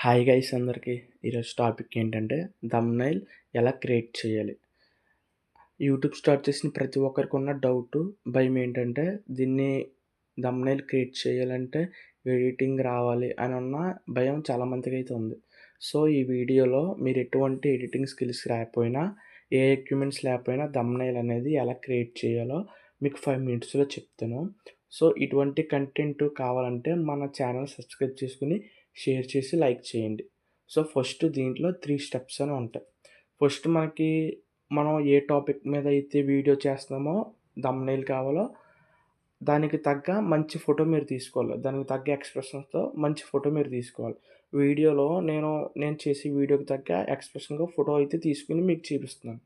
Hi guys అందరికీ ఈరోజు topic ఏంటంటే థంబ్‌నెయిల్ ఎలా క్రియేట్ చేయాలి. యూట్యూబ్ స్టార్ట్ చేసిన ప్రతి ఒక్కరికి ఉన్న డౌటు, భయం ఏంటంటే దీన్ని థంబ్‌నెయిల్ క్రియేట్ చేయాలంటే ఎడిటింగ్ రావాలి అని ఉన్న భయం చాలామందికైతే ఉంది. సో ఈ వీడియోలో మీరు ఎటువంటి ఎడిటింగ్ స్కిల్స్ లేకపోయినా, ఏ ఎక్విప్‌మెంట్స్ లేకపోయినా థంబ్‌నెయిల్ అనేది ఎలా క్రియేట్ చేయాలో మీకు 5 మినిట్స్‌లో చెప్తాను. సో ఇటువంటి కంటెంట్ కావాలంటే మన ఛానల్ సబ్స్క్రైబ్ చేసుకొని షేర్ చేసి లైక్ చేయండి. సో ఫస్ట్ దీంట్లో 3 స్టెప్స్ అని ఉంటాయి. ఫస్ట్ మనం ఏ టాపిక్ మీద అయితే వీడియో చేస్తున్నామో థంబ్‌నెయిల్ కావాలో దానికి తగ్గ మంచి ఫోటో మీరు తీసుకోవాలి. దానికి తగ్గ ఎక్స్‌ప్రెషన్స్‌తో మంచి ఫోటో మీరు తీసుకోవాలి. వీడియోలో నేను చేసే వీడియోకి తగ్గ ఎక్స్‌ప్రెషన్‌గా ఫోటో అయితే తీసుకొని మీకు చూపిస్తున్నాను.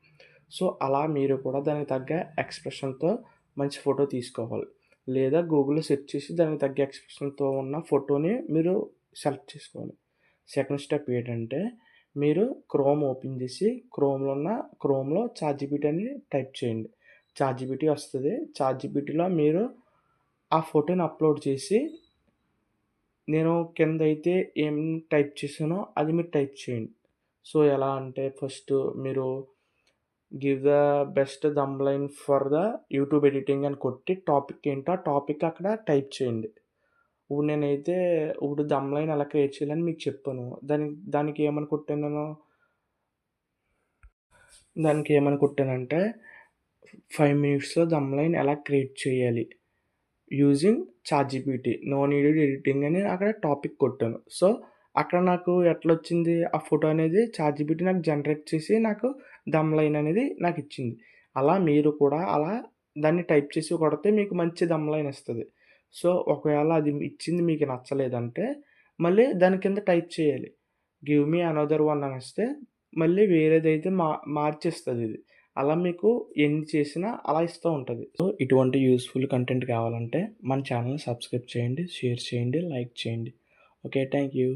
సో అలా మీరు కూడా దానికి తగ్గ ఎక్స్‌ప్రెషన్‌తో మంచి ఫోటో తీసుకోవాలి. లేదా గూగుల్‌లో సెర్చ్ చేసి దానికి తగ్గ ఎక్స్‌ప్రెషన్‌తో ఉన్న ఫోటోని మీరు సెలెక్ట్ చేసుకోవాలి. సెకండ్ స్టెప్ ఏంటంటే మీరు క్రోమ్ ఓపెన్ చేసి క్రోమ్‌లో చాట్‌జీపీటీ అని టైప్ చేయండి. చాట్‌జీపీటీ వస్తది. చాట్‌జీపీటీలో మీరు ఆ ఫోటోని అప్‌లోడ్ చేసి నేను కిందైతే ఏం టైప్ చేశానో అది మీరు టైప్ చేయండి. సో ఎలా అంటే ఫస్ట్ మీరు give the best thumbnail for the YouTube editing అని కొట్టి టాపిక్ ఏంటో ఆ టాపిక్ అక్కడ టైప్ చేయండి. ఇప్పుడు థంబ్‌నెయిల్ ఎలా క్రియేట్ చేయాలని మీకు చెప్పాను. దానికి ఏమని కొట్టాను నేను? దానికి ఏమని కొట్టానంటే 5 మినిట్స్‌లో థంబ్‌నెయిల్ ఎలా క్రియేట్ చేయాలి using ChatGPT. No needed editing అని అక్కడ టాపిక్ కొట్టాను. సో అక్కడ నాకు ఎట్లొచ్చింది ఆ ఫోటో అనేది చాట్‌జీపీటీ నాకు జనరేట్ చేసి నాకు థంబ్‌నెయిల్ అనేది నాకిచ్చింది. అలా మీరు కూడా దాన్ని టైప్ చేసి కొడితే మీకు మంచి థంబ్‌నెయిల్ ఇస్తది. సో ఒకవేళ అది ఇచ్చింది మీకు నచ్చలేదంటే మళ్ళీ దాని కింద టైప్ చేయాలి. గివ్ మీ అనదర్ వన్ అనేస్తే మళ్ళీ వేరేదైతే మార్చేస్తదిది. అలా మీకు ఎన్ని చేసినా అలా ఇస్తూ ఉంటది. సో ఇటువంటి యూజ్‌ఫుల్ కంటెంట్ కావాలంటే మన ఛానెల్‌ని సబ్స్క్రైబ్ చేయండి, షేర్ చేయండి, లైక్ చేయండి. ఓకే. Thank you.